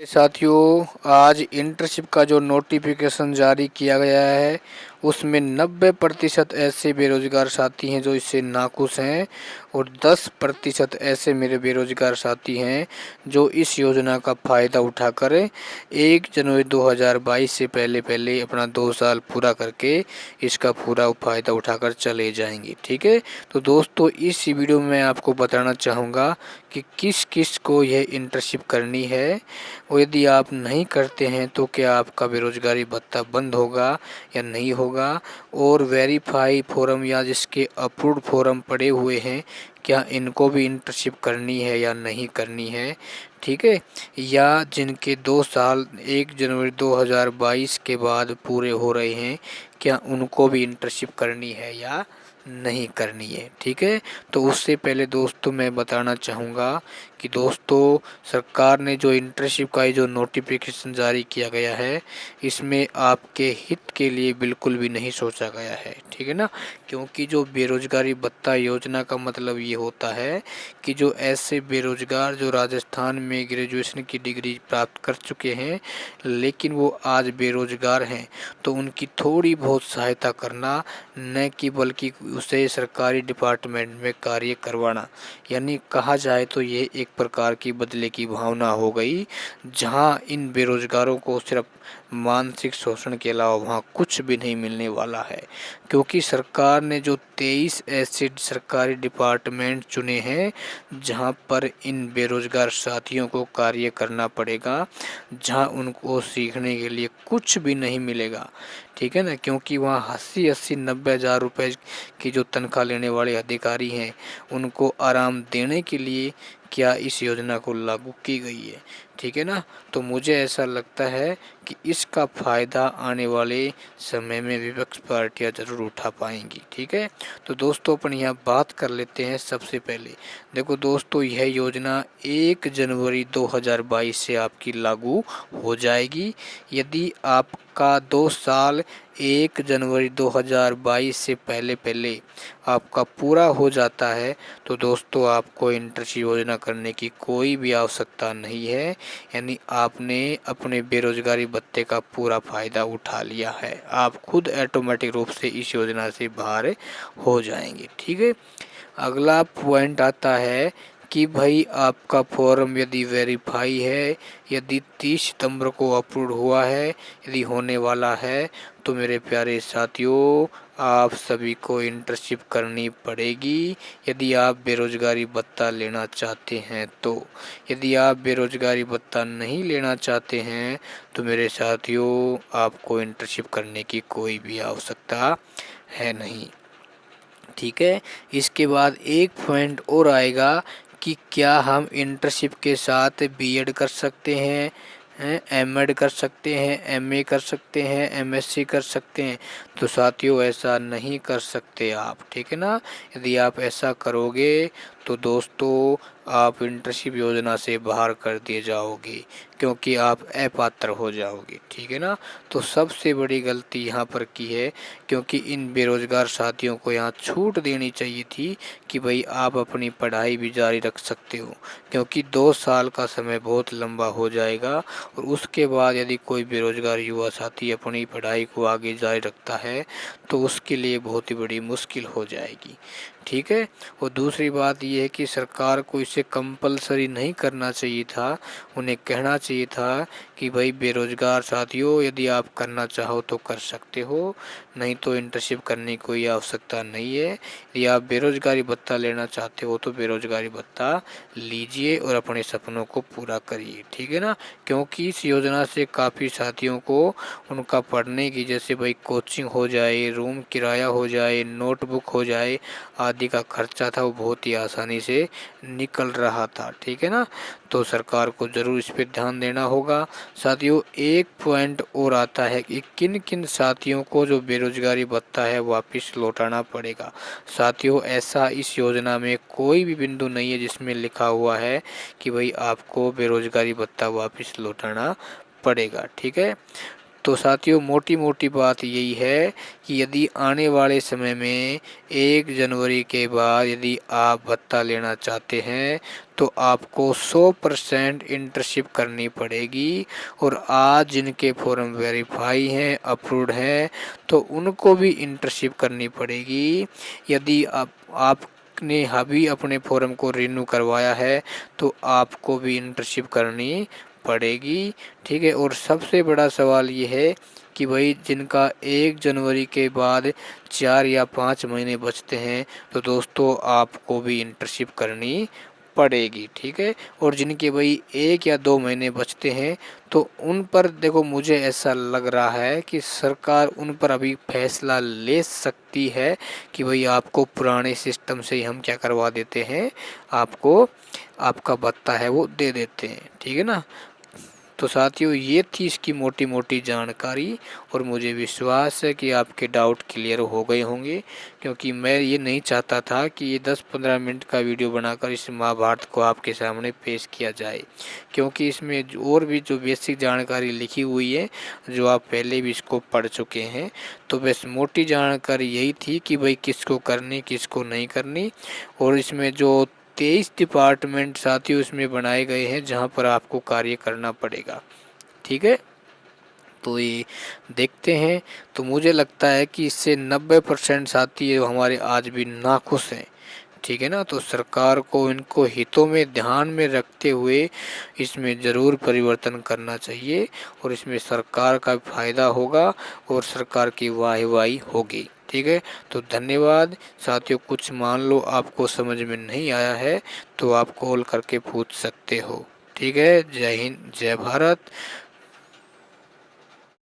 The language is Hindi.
साथियों, आज इंटर्नशिप का जो नोटिफिकेशन जारी किया गया है उसमें 90% ऐसे बेरोजगार साथी हैं जो इससे नाखुश हैं और 10% ऐसे मेरे बेरोजगार साथी हैं जो इस योजना का फ़ायदा उठाकर 1 जनवरी 2022 से पहले पहले अपना 2 साल पूरा करके इसका पूरा फ़ायदा उठाकर चले जाएंगे। ठीक है, तो दोस्तों इस वीडियो में मैं आपको बताना चाहूँगा कि किस किस को यह इंटर्नशिप करनी है और यदि आप नहीं करते हैं तो क्या आपका बेरोजगारी भत्ता बंद होगा या नहीं होगा, और वेरीफाई फॉर्म या जिसके अप्रूव्ड फॉर्म पड़े हुए हैं क्या इनको भी इंटर्नशिप करनी है या नहीं करनी है। ठीक है, या जिनके 2 साल 1 जनवरी 2022 के बाद पूरे हो रहे हैं क्या उनको भी इंटर्नशिप करनी है या नहीं करनी है। ठीक है, तो उससे पहले दोस्तों मैं बताना चाहूँगा कि दोस्तों सरकार ने जो इंटर्नशिप का जो नोटिफिकेशन जारी किया गया है इसमें आपके हित के लिए बिल्कुल भी नहीं सोचा गया है। ठीक है ना, क्योंकि जो बेरोजगारी भत्ता योजना का मतलब ये होता है कि जो ऐसे बेरोजगार जो राजस्थान में ग्रेजुएशन की डिग्री प्राप्त कर चुके हैं लेकिन वो आज बेरोजगार हैं तो उनकी थोड़ी बहुत सहायता करना, न कि बल्कि उसे सरकारी डिपार्टमेंट में कार्य करवाना। यानी कहा जाए तो ये एक प्रकार की बदले की भावना हो गई, जहां इन बेरोजगारों को सिर्फ मानसिक शोषण के अलावा वहाँ कुछ भी नहीं मिलने वाला है। क्योंकि सरकार ने जो 23 ऐसे सरकारी डिपार्टमेंट चुने हैं जहां पर इन बेरोजगार साथियों को कार्य करना पड़ेगा, जहां उनको सीखने के लिए कुछ भी नहीं मिलेगा। ठीक है ना, क्योंकि वहाँ 80-90 हज़ार रुपये की जो तनख्वाह लेने वाले अधिकारी हैं उनको आराम देने के लिए क्या इस योजना को लागू की गई है। ठीक है ना, तो मुझे ऐसा लगता है कि इसका फ़ायदा आने वाले समय में विपक्ष पार्टियां ज़रूर उठा पाएंगी। ठीक है, तो दोस्तों अपन यहाँ बात कर लेते हैं। सबसे पहले देखो दोस्तों, यह योजना 1 जनवरी 2022 से आपकी लागू हो जाएगी। यदि आपका 2 साल 1 जनवरी 2022 से पहले पहले आपका पूरा हो जाता है तो दोस्तों आपको इंटर्नशिप योजना करने की कोई भी आवश्यकता नहीं है। यानी आपने अपने बेरोजगारी भत्ते का पूरा फ़ायदा उठा लिया है, आप खुद ऑटोमेटिक रूप से इस योजना से बाहर हो जाएंगे। ठीक है, अगला पॉइंट आता है कि भाई आपका फॉर्म यदि वेरीफाई है, यदि 30 सितंबर को अप्रूव हुआ है, यदि होने वाला है, तो मेरे प्यारे साथियों आप सभी को इंटर्नशिप करनी पड़ेगी यदि आप बेरोजगारी भत्ता लेना चाहते हैं तो। यदि आप बेरोजगारी भत्ता नहीं लेना चाहते हैं तो मेरे साथियों आपको इंटर्नशिप करने की कोई भी आवश्यकता है नहीं। ठीक है, इसके बाद एक पॉइंट और आएगा कि क्या हम इंटर्नशिप के साथ बीएड कर सकते हैं, एमएड कर सकते हैं, एमए कर सकते हैं, एमएससी कर सकते हैं। तो साथियों ऐसा नहीं कर सकते आप। ठीक है ना, यदि आप ऐसा करोगे तो दोस्तों आप इंटर्नशिप योजना से बाहर कर दिए जाओगे क्योंकि आप अपात्र हो जाओगे। ठीक है ना, तो सबसे बड़ी गलती यहाँ पर की है क्योंकि इन बेरोजगार साथियों को यहाँ छूट देनी चाहिए थी कि भाई आप अपनी पढ़ाई भी जारी रख सकते हो, क्योंकि 2 साल का समय बहुत लंबा हो जाएगा और उसके बाद यदि कोई बेरोजगार युवा साथी अपनी पढ़ाई को आगे जारी रखता है तो उसके लिए बहुत ही बड़ी मुश्किल हो जाएगी। ठीक है, और दूसरी बात यह है कि सरकार को इसे कंपलसरी नहीं करना चाहिए था, उन्हें कहना चाहिए था कि भाई बेरोजगार साथियों यदि आप करना चाहो तो कर सकते हो, नहीं तो इंटर्नशिप करने की कोई आवश्यकता नहीं है। यदि आप बेरोजगारी भत्ता लेना चाहते हो तो बेरोजगारी भत्ता लीजिए और अपने सपनों को पूरा करिए। ठीक है ना, क्योंकि इस योजना से काफ़ी साथियों को उनका पढ़ने की जैसे भाई कोचिंग हो जाए, रूम किराया हो जाए, नोटबुक हो जाए आदि का खर्चा था वो बहुत ही आसानी से निकल रहा था। ठीक है ना, तो सरकार को ज़रूर इस पर ध्यान देना होगा। साथियों एक पॉइंट और आता है कि किन किन साथियों को जो बेरोजगारी भत्ता है वापस लौटाना पड़ेगा। साथियों ऐसा इस योजना में कोई भी बिंदु नहीं है जिसमें लिखा हुआ है कि भाई आपको बेरोजगारी भत्ता वापस लौटाना पड़ेगा। ठीक है, तो साथियों मोटी मोटी बात यही है कि यदि आने वाले समय में 1 जनवरी के बाद यदि आप भत्ता लेना चाहते हैं तो आपको 100% इंटर्नशिप करनी पड़ेगी। और आज जिनके फॉर्म वेरीफाई हैं, अप्रूव्ड हैं, तो उनको भी इंटर्नशिप करनी पड़ेगी। यदि आपने अभी अपने फॉर्म को रिन्यू करवाया है तो आपको भी इंटर्नशिप करनी पड़ेगी। ठीक है। और सबसे बड़ा सवाल ये है कि भाई जिनका 1 जनवरी के बाद 4 या 5 महीने बचते हैं तो दोस्तों आपको भी इंटर्नशिप करनी पड़ेगी। ठीक है। और जिनके भाई 1 या 2 महीने बचते हैं तो उन पर देखो मुझे ऐसा लग रहा है कि सरकार उन पर अभी फैसला ले सकती है कि भाई आपको पुराने सिस्टम से ही हम क्या करवा देते हैं, आपको आपका भत्ता है वो दे देते हैं। ठीक है ना। तो साथियों ये थी इसकी मोटी मोटी जानकारी और मुझे विश्वास है कि आपके डाउट क्लियर हो गए होंगे, क्योंकि मैं ये नहीं चाहता था कि ये 10-15 मिनट का वीडियो बनाकर इस महाभारत को आपके सामने पेश किया जाए, क्योंकि इसमें और भी जो बेसिक जानकारी लिखी हुई है जो आप पहले भी इसको पढ़ चुके हैं। तो बस मोटी जानकारी यही थी कि भाई किसको करनी किसको नहीं करनी। और इसमें जो 23 डिपार्टमेंट साथियों इसमें बनाए गए हैं जहां पर आपको कार्य करना पड़ेगा। ठीक है। तो ये देखते हैं। तो मुझे लगता है कि इससे 90% साथी हमारे आज भी नाखुश हैं। ठीक है ना। तो सरकार को इनको हितों में ध्यान में रखते हुए इसमें ज़रूर परिवर्तन करना चाहिए और इसमें सरकार का फ़ायदा होगा और सरकार की वाहवाही होगी। ठीक है। तो धन्यवाद साथियों। कुछ मान लो आपको समझ में नहीं आया है तो आप कॉल करके पूछ सकते हो। ठीक है। जय हिंद, जय भारत।